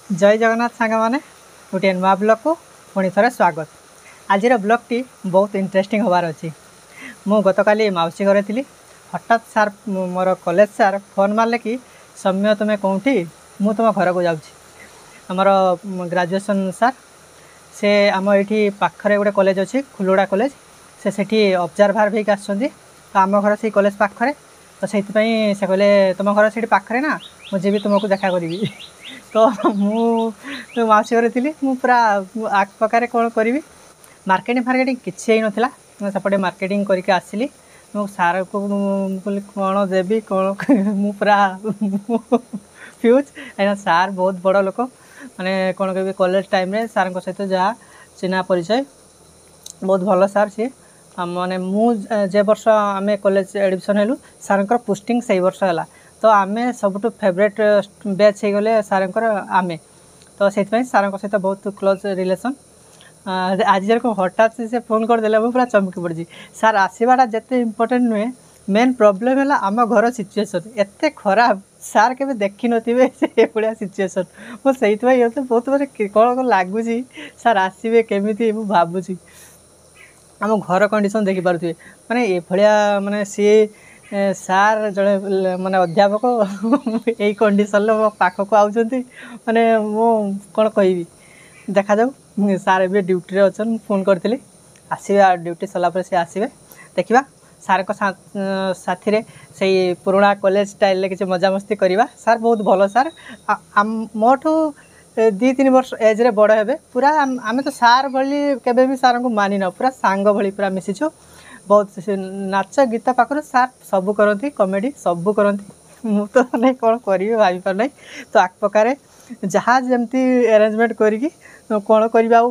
जय जगन्नाथ सांग मैंने गोटे नुआ ब्लॉग को पुणी थे स्वागत। आज ब्लॉग बहुत इंटरेस्टिंग होबार अच्छी। मु गतकाली मौसी घरे थी। हठात सार मोर कॉलेज सार फोन मारे कि सौम्य तुम्हें कौटी मु तुम घर को जाऊँ। आमर ग्रेजुएशन सार से आम ये पाखरे गोटे कॉलेज अच्छी खुलुड़ा कॉलेज से ऑब्जर्वर भी आम घर से कॉलेज पाखरे तो से कहले तुम घर से पाखरे ना मुझे तुमको देखा करी। तो मु मौसी घरे थी पूरा आग पकारे कौन करी मार्केटिंग फार्केटिंग किसी नाला सेपटे मार्केटिंग करके आसली मो सार को कौन देवी कौन मु पूरा फ्यूज सार बहुत बड़ लोक माने कौन कह कॉलेज टाइम सार सहित जहाँ चिन्हा परिचय बहुत भल सार सी माने जे वर्ष आम कॉलेज एडमिशन हेलु सार पोस्टिंग से वर्ष है तो आमे सबुठ फेवरेट बैच हो गले सार आमे तो से सार सहित बहुत क्लोज रिलेसन। आज को हठात से फोन करदे मुझे पूरा चमकी पड़ी। सार आसवाटा जिते इम्पोर्टेंट नुहे मेन प्रोब्लेम है आम घर सिचुएसन एत खराब सार के देखी नथिबे से भाया सिचुएसन मुझे बहुत माने कौन लगुच सार आसवे केमी भावुची आम घर कंडीशन देखी पारे माने ये भाया माने सी सार जड़े माने अध्यापक यही कंडीशन मो पाखक आउछंती माने मो कौन कहि देखा जाऊ। सार ए ड्यूटी अच्छा फोन करी आसवे ड्यूटी सरला से आसवे देखा सार को साथी रे से पुराणा कॉलेज स्टाइल किसी मजामस्ती करवा। सार बहुत भल सार मोठू 2-3 वर्ष एज रे बड़ हे पूरा आम तो सार भली केबे भी सार को मानि न पूरा सांग भली पूरा मिशिचु बहुत नाच गीत पाखर सार सबू करती कॉमेडी सबू करती मु तो नहीं कौन करी भाई पार नहीं तो आखपकार जहाँ जमती अरेंजमेंट करी कौन करवा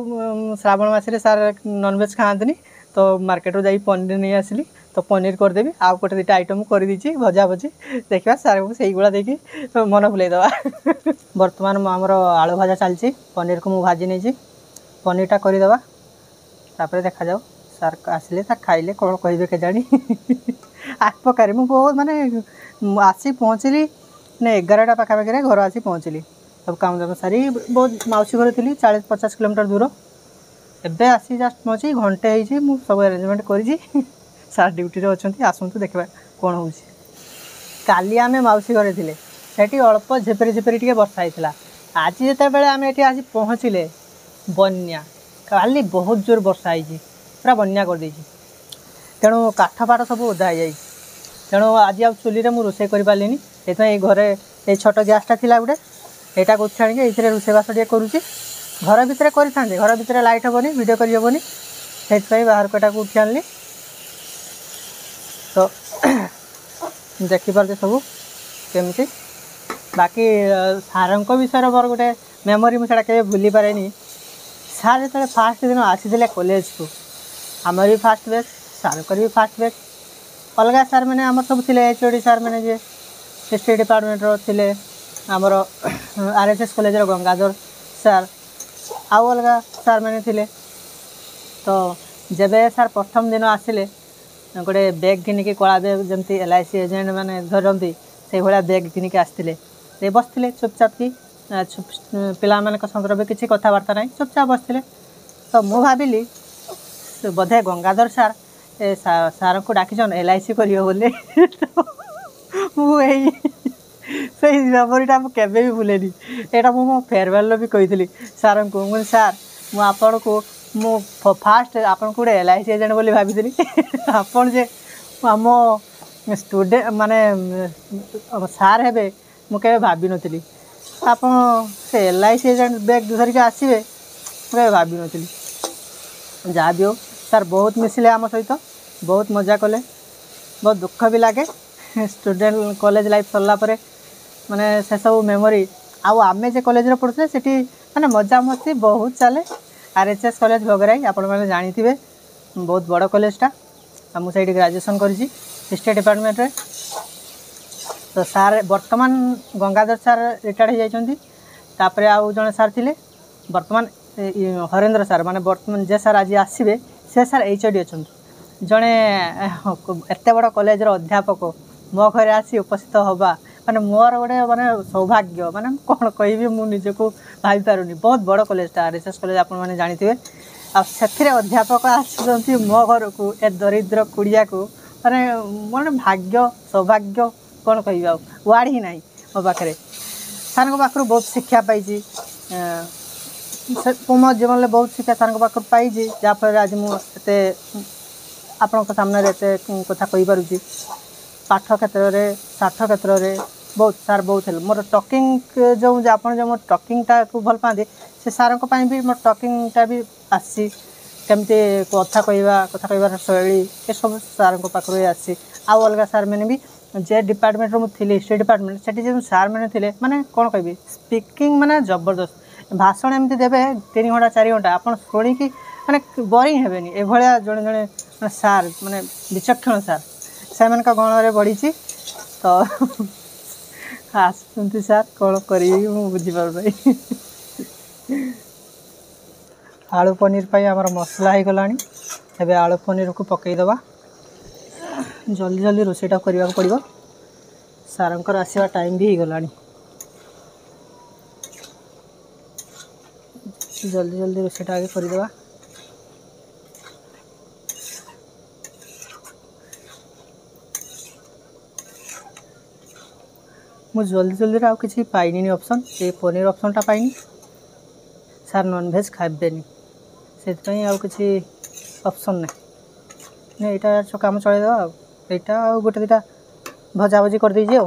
श्रावण मसरे सार नॉनवेज खाती तो मार्केट जाई पनीर नहीं आसली तो पनीर करदेवी आउ गोटे 2टा आइटम कर दी भजा भजी देखा सार को सही गुड़ा देखी मन भुलईदवा। बर्तमान आमर आलू भजा चलती पनीर को मुझे भाजी नहीं पनीरटा करदेवा तापर देखा जाऊ सार आसिले सार खाइले कौन कहे के जानी आखपकार मुझे बहुत माने आसी पहुँचली ने 11टा पाखापाखि घर आसी पहुँचली सब काम दाम सारी बहुत मौसी घर थी 40-50 किलोमीटर दूर एबे आसी जस्ट पहुँची घंटे हो सब अरेंजमेंट करी सार ड्यूटी अच्छा आसतु देखा कौन हो। काली आम मौसी घरे थे से अल्प झेपरी झेपरी टे वर्षा होता आज जिते बड़े आम ये आज पहुँचले बन्या काली बहुत जोर वर्षा होती पूरा बन्या कर देछि तेणु काठ पाठ सब ओदा हो जाए तेणु आज आ चुली मुझे रोसे कर पारे से घरे ये छोट गैसटा थी गोटे यहाँ को छाणी ये रोसेबास टे करुच्ची घर भितर करें घर भितर लाइट हेनी वीडियो करहबनी से बाहर को उठी आनली तो देखिपारे सब केमती बाकी सार विषय मोर गोटे मेमोरी मुझे के भूली पारे सार जो फास्ट दिन आसी कॉलेज को आमर भी फास्ट बैच सार भी फास्ट बैच अलग सार मैंने आम सब थे HOD सार मैंने जे हिस्ट्री डिपार्टमेंट थे आमर RSS कॉलेज गंगाधर सार आउ अलग सार मैंने थे तो जब सार प्रथम दिन आसिले गोटे बैग घिनिकी कला बैग जमी LIC एजेंट मैंने धरती से भाया बैग घिनिकी आसते बसते चुपचाप की पिला संदर्भ में किसी कथबार्ता ना चुपचाप बसते तो मु भाविली बोधे गंगाधर सार सार को डाकिछन LIC करियो बोले मुझे से मेमोरीटा मुझे भी भूलेनी यहाँ मो फेयरवेल भी कही सार को सार मुझे को मु फास्ट आपन को LIC एजेंट बोली भाभी आपन जे आम स्टूडेंट माने सार हे मुझे भाभी नी आप से LIC एजेंट बैग धरिक आसवे मुझे भाभी नी जहाँ भी हो सार बहुत मिसिले आम सहित बहुत मजा कले बहुत दुख भी लगे स्टूडेंट कॉलेज लाइफ सरला परे माने से सब मेमोरी आउ आमे जे कॉलेज रे पढ़ुते सेठी माने मजा मस्ती बहुत चले RSS कॉलेज भगराई आपण माने जानिथिबे बहुत बड़ कॉलेजटा मुझे ग्रेजुएशन करी हिस्ट्री डिपार्टमेंट रे तो सार वर्तमान गंगाधर सार रिटायर्ड हो जाइछन्ती तापरे आउ जने सार थिले वर्तमान हरेंद्र सार माने वर्तमान जे सार आज आसवे से सार HOD अच्छा जड़े एत बड़ कॉलेज अध्यापक मो घरे आसी उपस्थित हवा माने मोर गोटे माने सौभाग्य माने कौन कहि मु निजको भाई पारुनी बहुत बड़ कॉलेज आरएसएस कॉलेज आपण माने जानिथिबे आ सेथिरे अध्यापक आछंती मो घर को ए दरिद्र कुड़िया को माने मोर भाग्य सौभाग्य कौन कहि वार्ड ही नहीं मो पाखे सार को पाखर बहुत शिक्षा पाई मो जीवन में बहुत शिक्षा सार पाखर पाई जहाँफल आज मुझे आपण सामने एत कथा कही पारुची पाठ क्षेत्र में साठ क्षेत्र में बहुत सार बहुत हेल्प मोर टॉकिंग जो आप मोर टॉकिंगटा को भल पाते से सार भी मोर टॉकिंगटा भी आसी केमती कथा कहबार शैली ये सब सार पाखर आसी आउ अलग सार मैंने भी जे डिपार्टमेंट मुझे हिस्ट्री डिपार्टमेंट से जो सार मैंने थे माने कौन कह स्पीकिंग माने जबरदस्त भाषण एमती देवे 3 घंटा 4 घंटा आप शुणिकी माने बोरिंग हेबेनी ए भलिया जड़े जड़े सार माने विचक्षण सार से गण में बढ़ी तो आसुँच सार कौन करी बुझीपार आलू पनीर पर आमर मसला हो गला एवं आलू पनीर को पकईदबा जल्दी जल्दी रोषेटा करने को पड़ो सारंकर आसवा टाइम भी हो गला जल्दी जल्दी रोषेटा आगे करदे मुझे जल्दी जल्दी आउ कि पाइनी ऑप्शन ये पनीर ऑप्शनटा पाइनी सार नॉनभेज खाइबेनी से आउ कि ऑप्शन नहीं यहाँ कम चलदेवा यहाँ गोटे दुटा भजा भजी कर दीजिए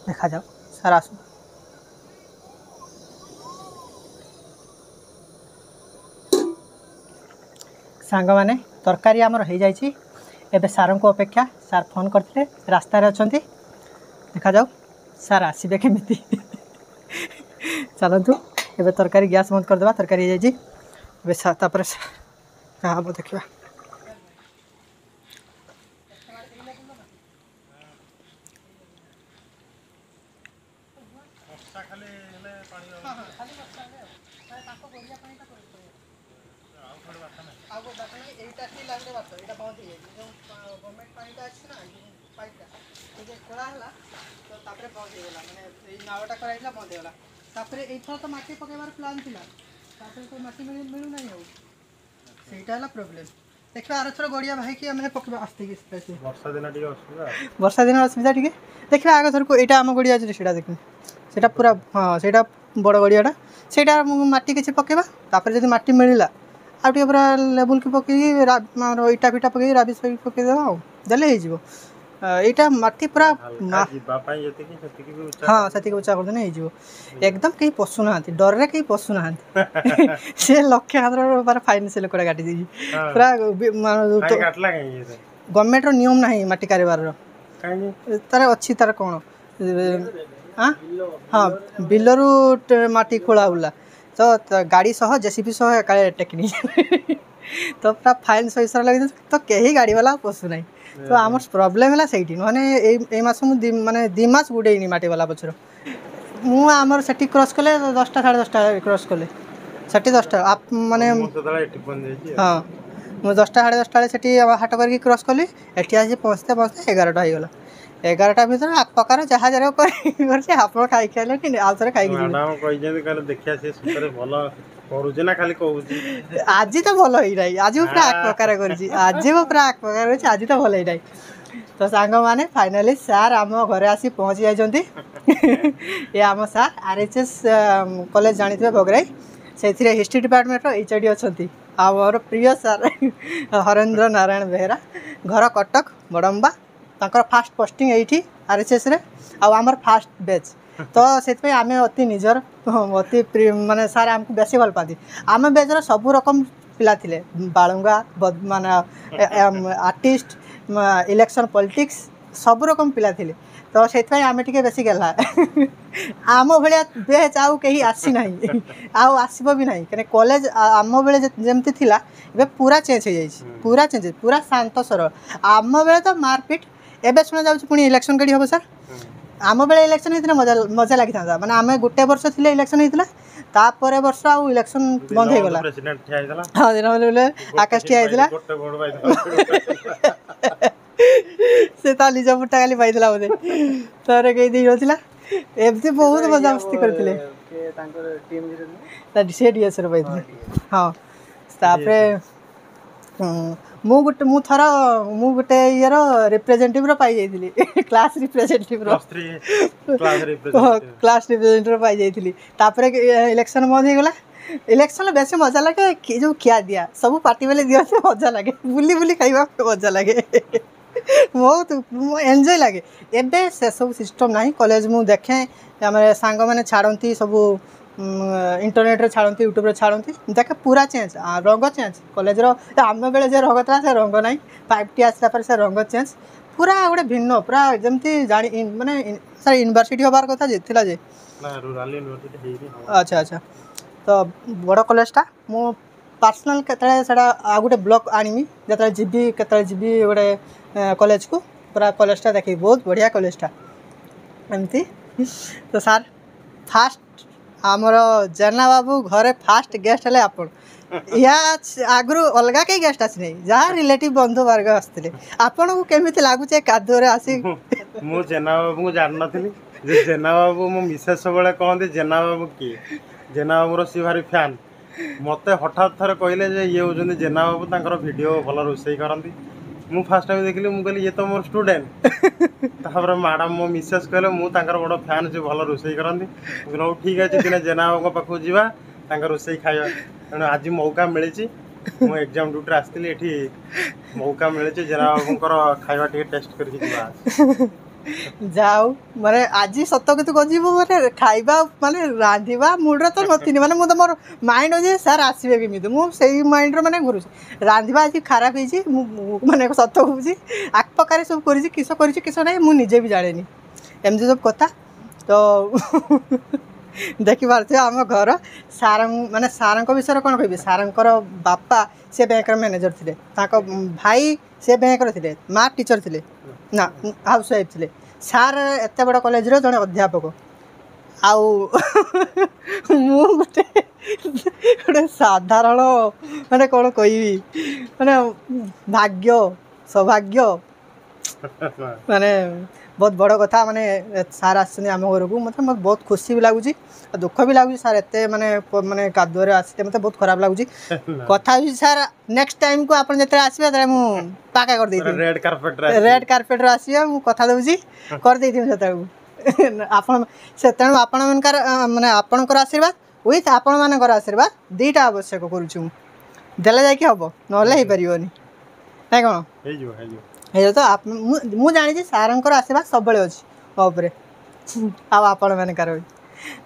देखा जाओ सार आसु सांग माने तरकारी आमर हो जाइए एबे सार को अपेक्षा सार फोन करते रास्तार अच्छा देखा जाओ सार आसबे केमी चलतु एबे तरकारी गैस बंद करदे तरकारी हो जापर क्या हम देखा नालटा कराइला बंद होगा तापर एथर तो माटी पकेबार प्लान थिला तापर तो माटी मिलू नहीं हो सेटा प्रॉब्लम देखा आर थर गड़िया भाई कि मैंने पकेबा आस्ते के वर्षा दिन असुविधा ठीक देखा आग थर को यहाँ आम गड़िया से देखिए सेटा पूरा हाँ से बड़ गड़ियाटा से माटी किसी पकेबा तापर जब माटी मिलला आ पूरा लेवल की पकई इटा फिटा पकई राबिश पकईदेवा देले हो यहाँ माटी पूरा हाँ से उच्चा करदे हो एकदम कहीं पशुना डर रे कहीं पशुना से लक्षे हाथ फाइनान्सियल कोड़ा काटी दी पूरा गवर्नमेंट नियम ना माटी कारोबार तार अच्छी तार कौन हाँ बिलरू माटी खोला बुला तो गाड़ी सह जेसीबी सह एकाले टेक्निक तो पूरा फाइन सहित लगे तो कहीं गाड़ी वाला पशुना तो आम प्रोब्लेम है से मैंने मस माने 2 मास गुड़े माटी वाला पचर मुझे से क्रॉस कले 10टा 10:30 क्रॉस कले से 10टा माने हाँ मुझे 10टा 10:30 से हाट करके क्रॉस कली एटी आसी पहुँचते पहुँचते 11टा हो गला 11टा भर आखपाखर जहाँ जरा आप खाई खाइले आउ थे खाई आज तो भल होना आज पूरा आखपाखर कर आज पूरा आखपाखर आज तो भल होना तो सांग मैंने फाइनाली सार आम घर आसी पहुँची जाइए ये आम सार आरएचएस कॉलेज जानी भोगराई से हिस्ट्री डिपार्टमेंट एचओडी अच्छा आमर प्रिय सार हरेन्द्र नारायण बेहेरा घर कटक बड़म्बा तांकर फास्ट पोस्टिंग ये आरएचएस रे आमर फास्ट बैच तो से आम अति निजर अति माने सार आमको बेसी भल पाती आम बैचर सब रकम पिला थिले बालुंगा माने आर्टिस्ट इलेक्शन पॉलिटिक्स सब रकम पिला थिले तो से आम टे बेसी गला आम भाया बैच आउ कहीं आसी ना आउ आसब भी ना कहीं कॉलेज आम बेले जमती थिला ए पूरा चेंज हो जाए पूरा चेंज पूरा शांत सरल आम बेले तो मारपिट एबे शुणा जाऊँ पुणी इलेक्शन कड़ी हम सर आम बेले इलेक्शन होता मजा मजा लगी था मैंने आम गोटे वर्ष थे इलेक्शन होता तापर वर्ष आउ इलेक्शन बंद हो गला हाँ दिन आकाश ठिया से ता निज फुटा खाली पाइला बोधे तर कई दी होतिला एमती बहुत मजा मस्ती करथिले के तांकर टीम जे ता से डीएस रे पाइथिले हां तापरे मु थर मु गोटे इयर रिप्रेजेंटेटिव रो पाई जाइथिली क्लास रिप्रेजेंटेटिव रो क्लास रिप्रेजेंटेटिव पाई जाइथिली तापरे इलेक्शन बंद हो गला इलेक्शन बेस मजा लगे जो खिया दिया सब पार्टी वाले दिया से मजा लगे बुली बुली खाइबा मजा लगे बहुत एंजॉय लगे एबे से सब सिस्टम नाही कॉलेज मु देखे हमरे सांग माने छाड़ंती सब इंटरनेट रे छाड़ंती यूट्यूब रे छाड़ंती देखे पूरा चेंज रंग चेंज कॉलेज रो आम बेले जे रंग था से रंग नाही 5T आसला पर से रंग चेंज पूरा गोटे भिन्न पूरा जमती जानी माने सर यूनिवर्सिटी होबार कथा जे थिला जे ना रूरल यूनिवर्सिटी हेई अच्छा अच्छा तो बड़ कॉलेजटा मु पर्सनल केतले सेटा आ गोटे ब्लॉग आनिमी जतले जीबी केतले जीबी गोटे कॉलेज को पूरा कॉलेजटा देखी बहुत बढ़िया कॉलेजटा एमती तो सर फास्ट आमर जेना बाबू घरे फास्ट गेस्ट हेले आपण या आगु अलग कई गेस्ट आसी नहीं जहाँ रिलेटिव बंधु वर्ग आसते आपन को केमिति लागुचे कादोरे आसी मु जेना बाबू को जान नथिली जे जेना बाबू मो मिसेस सबले कहंती जेना बाबू की जेना बाबू रो सी भारी फैन मते हठात थरे कहले जे ये होजंदी जेना बाबू तांकर वीडियो भल रोसई करंती मु फर्स्ट टाइम देखली मु कहली ये तो मोर स्टूडेंट तापर मैडम मो मिसेस कहले मु तांकर बड़ फैन जे भल रोसई करंती कहलो ठीक अछि दिने जेना बाबू पाखु जीवा तांकर रोसई खाइबा तेणु आज मौका मिली मु एग्जाम ड्यूटी आसती एठी मौका मिली जेना बाबूंकर खाइबा टे टेस्ट करके जीवा जाऊ माने आज सत के तू गजीबो माने खाइबा माने रांधिबा मूड तो नथिनी माने मु तो मोर माइंड जे सर आसीबे केमिति मु सेही माइंड रो माने घुरु रांधिबा आज खराब होई छी माने सत होउची आक प्रकार सब करि छी किसो नै मु निजे भी जानेनी एमजे सब कथा तो देखि पारथे आम घर सार माने सारंक विषय कोन कहबी सारंकर बापा से बैंक मैनेजर थिले ताको भाई से बैंक रो थिले माँ टीचर थिले ना हाउस वाइफ थिले सार एते बड़ कॉलेज रो जने अध्यापक आउ मु गोटे साधारण माने कोन कहबी माने भाग्य सौभाग्य माने बहुत बड़ कथा माने सार आसने आम घर को मतलब मत बहुत खुशी भी लगुच दुख भी लगुच सार एत माने माने कादुरे आसते मतलब बहुत खराब लगुच कथा सर नेक्स्ट टाइम को आपन जते आसीबे तरे मु पाका कर देती रेड कार्पेट रो आसीबे मु कथा दउची कर देती जते आपन से तेणु आपन मनकर माने आपनकर आशीर्वाद विथ आपन मानकर आशीर्वाद दीटा आवश्यक करूछु देले जाय कि हबो नले हे परियोनी नै कोन हे जो तो आप मु जानी सारंकर आशीर्वाद सब बळे अछि मोपरे आपण माने कर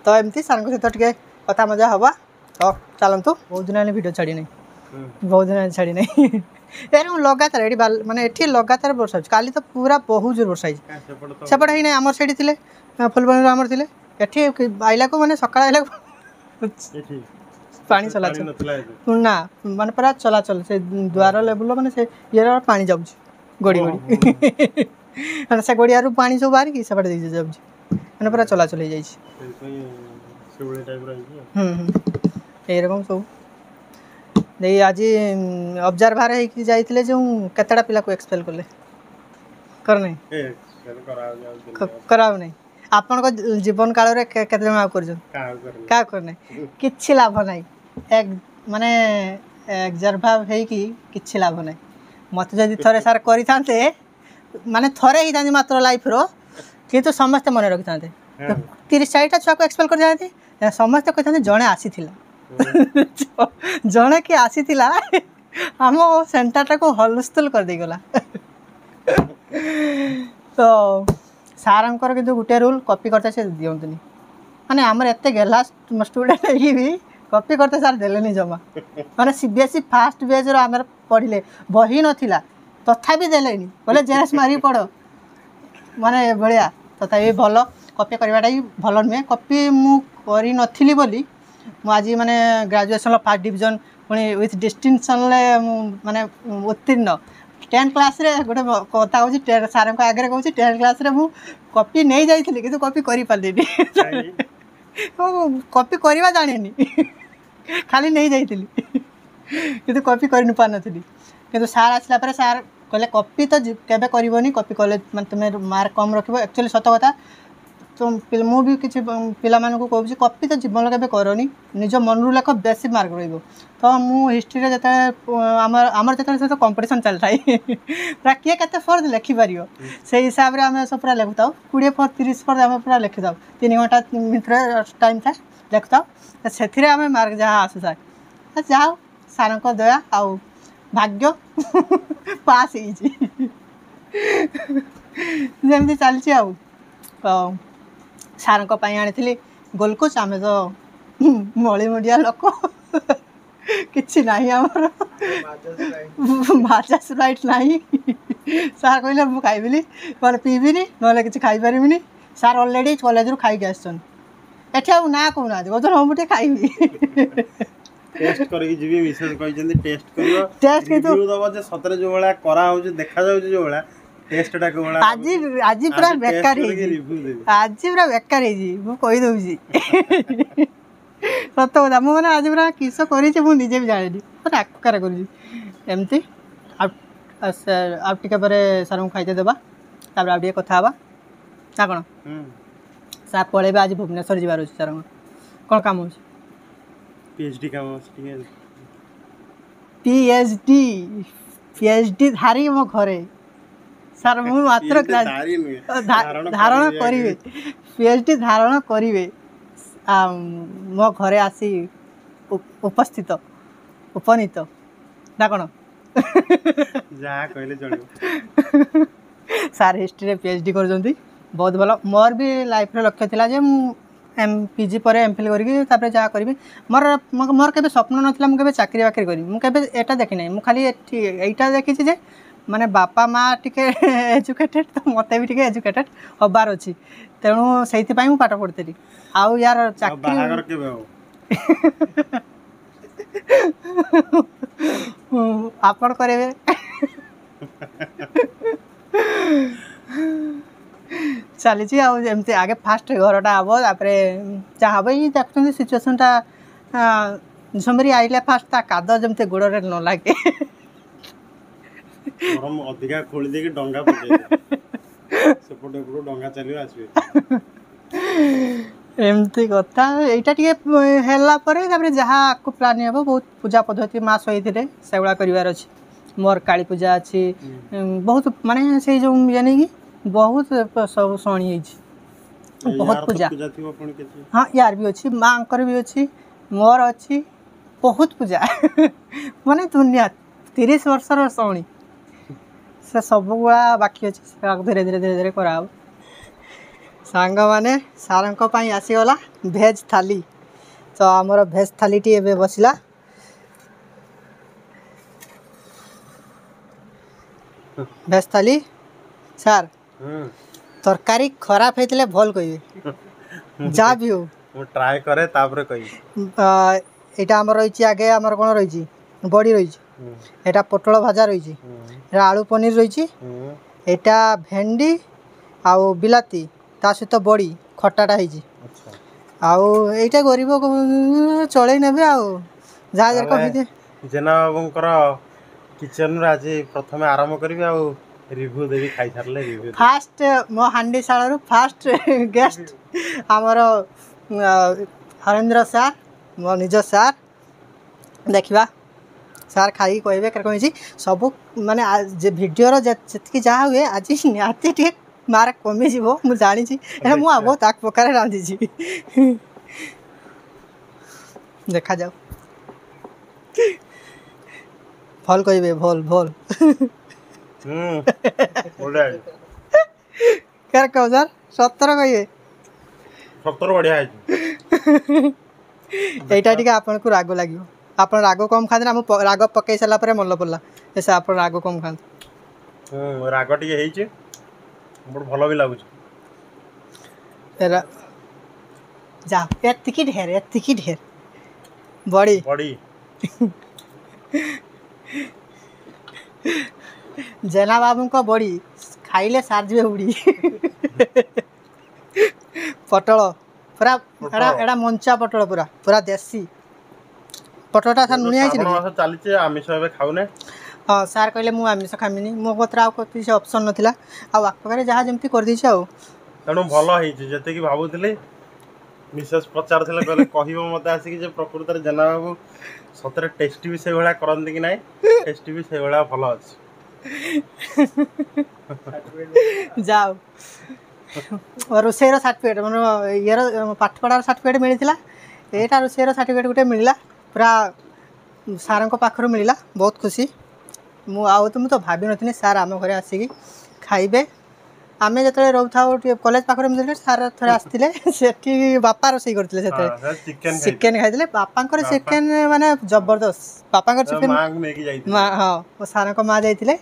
तो एमती सारंक सहित टिके कथा मजा हवा तो चलंतु बहुत दिन वीडियो छाड़ी नै बहुत दिन छाड़ी नै यार लगातार एठी माने एठी लगातार वर्षा काली तो पूरा बहुत जोर वर्षा सेपट ही नै हमर सेठी थिले फुलबणी हमर थिले एठी आइला को माने सकाळ आइला एठी पानी चला ना माने पूरा चला चल से द्वार लेवल माने से येरा पानी जाउछ गोड़ी गोड़ी अन से गोड़िया पानी सब बाहर की सेपट दे जाउछ माने पूरा चला चल जाई सेउळे टाइप रही ए रकम सब दे आज ऑब्जर्वर है कि जाइथिले जो केतडा पिला को एक्सपेल करले करने कराव नहीं आपन को जीवन काल रे केते जमा करजो का करने किछि लाभ नाही एक माने ऑब्जर्वर है कि किछि लाभ नाही मत जदि थरे सार करि थांते माने थरे ही जानि मात्र लाइफ रो किंतु समस्त मन रखि थांते 30-40 टा छुआ को एक्सपेल कर जाते समस्त कहते जणे आसीथिला जणे कि आसीथिला हम सेंटर को हलस्थल कर दे गला तो सारंकर किंतु गुटे रूल कॉपी करते से दियंतनी माने हमर एते गेला स्टूडेंट ही भी कॉपी करते सार देलेनी जमा माने सीबीएसई फास्ट बेज रो हमर पढिले बही नथिला तथापि देलेनी बोले जेएस मारी पड़ो माने बढ़िया तथापि भलो कॉपी करवाटा ही भल नुहे कॉपी मु करी नथिली बोली मु आज माने ग्रेजुएशन फर्स्ट डिवीजन पुणी विथ डिस्टिंक्शन माने उत्तीर्ण 10 क्लास रे गोटे कथा होची सार को आगे कहूँ 10 क्लास रे मु कॉपी नहीं जाइथिली किंतु कॉपी करि पारलिनी कॉपी करवा जानेनी खाली नहीं जाइथिली किंतु कॉपी कर न पार नथिली किंतु सार आसला पर सार कहले कॉपी तो केबे करबनी कॉपी कॉलेज माने तुम मार्क कम रखिबो एक्चुअली सत कथा तुम मु भी किसी पिला मानक कहूँ कॉपी तो जीवन केबे करनी निज मन लेख बेसी मार्क रहिबो तो मु हिस्ट्री रे जते आमर जते कंपटीशन चलता है पूरा किए केते फर्द लिखि पारियो से हिसाब रे आमे सब पूरा लिखताओ 20 फर 30 फर आमे पूरा लिखिताओ 3 घंटा भीतर टाइम था लिखताओ से आमे मार्क जहाँ आसु थाए जाओ सार को दया आउ भाग्य पास होमती चलती आउ सार आनी गोलकुच आम तो मली मुंडिया लोक किसी ना माजा स्प्राइट ना सार कहले मुझे खाइबी ना पीबिनी ना कि खाईपारि सार अलरेडी कॉलेज रू खाई आसन एठी ना कहूना गोदर हम मुझे खाइबी टेस्ट करके जीवी मिसेस कहजंदी टेस्ट करियो टेस्ट के रिव्यू दबो जे सतरे जो वाला करा हो जे देखा जाउ जे जो वाला टेस्टटा को वाला आज पूरा बेकार है आज पूरा बेकार है जी मु कहि दउ जी सत कथा मु माने आज पूरा किस करी जे मु निजे भी जाने दी पर आकार करी एमती आप टिके परे सर मु खाइते देबा तापर आप टिके कथा हबा ना कोन सर पळेबे आज भुवनेश्वर जिबार अछि सर कोन काम हो पीएचडी काम अछि पीएचडी धारी मो घरे सर मु मात्र धारण करिवे पीएचडी धारण करिवे मो घरे आसी उपस्थित उपनीत ना कोन जा कहले चलियो सर हिस्ट्री रे पीएचडी कर जंती बहुत भलो मोर भी लाइफ रे लक्ष्य थिला जे पीजी पर एमफिल करी जहाँ करी मोर के स्वप्न नाला मुझे चाकरी बाकरी करी मुझे एटा देखी ना मुझे खाली यहीटा देखी जे माने बापा माँ टिके एजुकेटेड तो मत भी टिके एजुकेटेड हबार अच्छी तेणु से पाठ पढ़ी आउ यार चाकरी आपण करे चली आमती आगे फास्ट घरटा हम तापर जहाँ हम देखते सिचुएसनटा झुमरी आइले फास्ट काद जमती गोड़े न लगे अधिका खोली देके डंगा सेपटे डंगा चलियो आसबे एमती कथा एटा टिके हैला परे तापर जहाँ को प्लान हे बहुत पूजा पद्धति माँ सही से गुड़ा कर मोर काली पूजा अच्छी बहुत माने से जो यानी कि बहुत सब शणी बहुत पूजा हाँ यार भी अच्छी माँ भी अच्छी मोर अच्छी बहुत पूजा माने दुनिया 30 वर्षर शणी से सब गुड़ा बाकी अच्छे धीरे धीरे धीरे धीरे करा सांग माने सार आसीगला भेज थाली तो आमर भेज थाली टी एबे बसिला भेज थाली सार तरकारी खराब होते भल कहे जा भी हो ट्राई करे तापर कही एटा हमर रही आगे हमर कोन रही बड़ी रही एटा पोटल भाजा रही एटा आलू पनीर रही एटा भेंडी आउ बिलाती ता सहित बड़ी खटाटा है आउ एटा गरीब चले नेबे आउ जा जर कहि जेना बाबूंकर किचन रे आज प्रथमे आरंभ करबे आउ रिव्यू देवी खाई सारले रिव्यू फास्ट मो हांडी सालरू फास्ट गेस्ट हमर हरेंद्र सर मो निज सर देखिबा सर खाई कहबे कहि सब माने जे वीडियो रो जतकी जा हुए आज निहाती ठीक मार्क कमी जीवो मु जानि छी एना मु आबो ताक प्रकार रांधी छी देखा जाओ भल कहबे भल भल कर कहो सर 70 कहिए 70 बढ़िया है एटा टिके आपन को राग लागियो आपन राग कम खाते हम राग पकई सारा पर मन पड़ला ऐसा आपन राग कम खाते राग टिके हेई छे बहुत भलो भी लागु छे जा एतिकी ढेर बड़ी बड़ी जेना बाबू को बड़ी खाइले सार जे उड़ी पटल पूरा एड़ा मंचा पटल पूरा पूरा देसी पटलटा सार नुनिया है चली आमिष खाऊने हाँ सार कहले मु आमिष खामिनी मो पत्र आउ किसी ऑप्शन नथिला आ आखपाखे जहाँ जमती कर दीछे आउ तेणु भल होती जैसे कि भावुली मिसेस पचार कहले कह मत आसिक प्रकृत में जेना बाबू सतरे टेस्ट भी से भाया करती कि ना टेस्ट भी से भाया भल अच्छे जाओ रोषेर सर्टिफिकेट मतलब ये पाठ पढ़ार सर्टिफिकेट मिलता यहाँ रोषेर सर्टिफिकेट गोटे मिलला पूरा सार पाखर मिलला बहुत खुशी मुझे तो भाभी नी सार आम घर आसिक खाइबे आमे जो रोता कॉलेज पाखे मिले सार थे आसते से बापा रोसे करते चिकेन खाई बापा चिकेन माने जबरदस्त बापा चिकेन हाँ सार माँ जाइए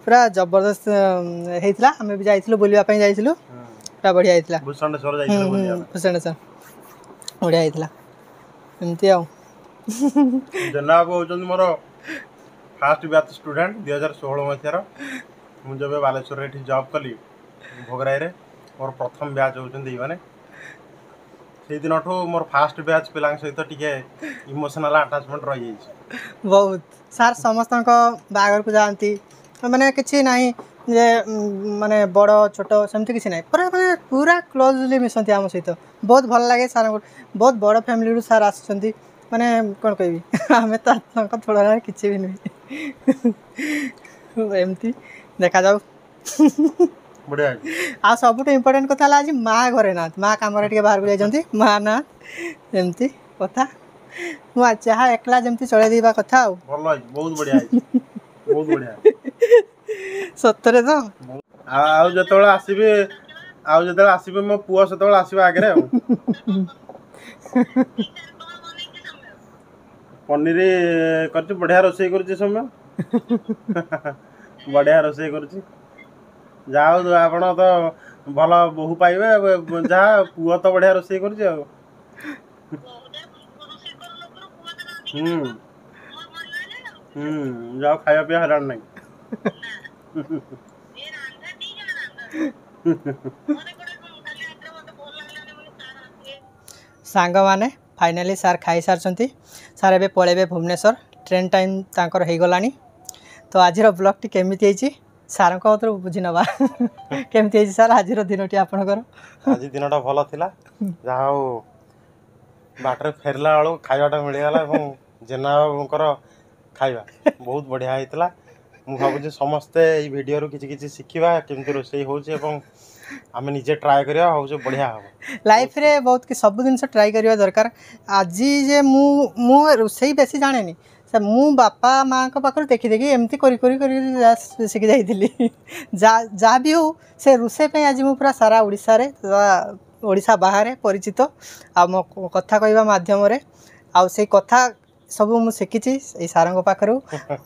पूरा जबरदस्त होता आम भी जाइलु बुलवाई जाइलु पूरा बढ़िया होता भूषणेश्वर बढ़िया होता एमती जेना बाबू होउछन मोर फास्ट बैच स्टूडेंट 2016 मसीहार मुझे बालेश्वर ये जॉब कली भोगराई रे मोर प्रथम बैच होउछन मैंने से दिन मोर फास्ट बैच पिला सहित टिके इमोशनल अटैचमेंट रही जाइए बहुत सार समस्त बागर को जाती माने किसी ना जे माने बड़ छोट सेमती किसी ना पूरा माने पूरा क्लोजली मिसती आम सहित बहुत भल लगे सार बहुत बड़ फैमिली सार आसुँच माने कौन कह आम तो तुलन किसी भी नुहे एमती देखा जाऊ बढ़िया आ सब इम्पोर्टेंट कथा आज माँ घरे ना माँ कम बाहर को जाइए माँ ना एमती कथा मुझे जहाँ एकला जमती चल देवा कथा बहुत बढ़िया बहुत बढ़िया सतरे तो आउ जो आसबे मो पुआ से आसबे आगे पनीर कर बढ़िया रोसे कर समय बढ़िया रोसे कर जाओ आप तो भल बहु पाइबे जहाँ पुआ तो बढ़िया रोसे कर जाओ खाया पिया हरान नहीं सांग माने फाइनाली सार खाई सारी सार एबे पलैबे भुवनेश्वर ट्रेन टाइम तांकर हो गलानी तो आज ब्लॉग टी केमिति सार को बुझी नवा केमती सार आज दिन आपणकर आज दिन भल थिला जहाँ बाटर फेरला बेलू खावाटा मिलगला जेना बाबूर खाଇବା बहुत बढ़िया होता मु भावुँ समस्ते ये वीडियो किसी शिखा केमती रोसे होमें निजे ट्राए करा भाव बढ़िया हम लाइफ रे बहुत कि सब जिन ट्राए करवा दरकार आज जे मु रोसे बेसी जाने मु बापा माँ पाखर देखी देखी एमती शिखी जाइली जहाँ भी हो से रोसे आज मु पूरा सारा ओडिशा बाहर परिचित आ मो कथा कहवा मध्यम आ से कथा सब मु शिखी सार पाखर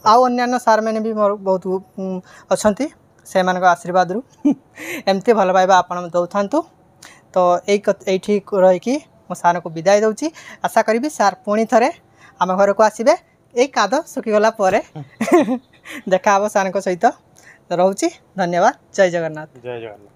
आउ अन्य सार मैंने भी मोर बहुत अच्छा से आशीर्वाद एमती भल पाइबा आपण दौथा तो ये रहीकि मो सार को विदाय दूची आशा करी सार पुणी थे आम घर को आसबे ये काद सुखीगला देखा सार सहित रोची धन्यवाद जय जगन्नाथ।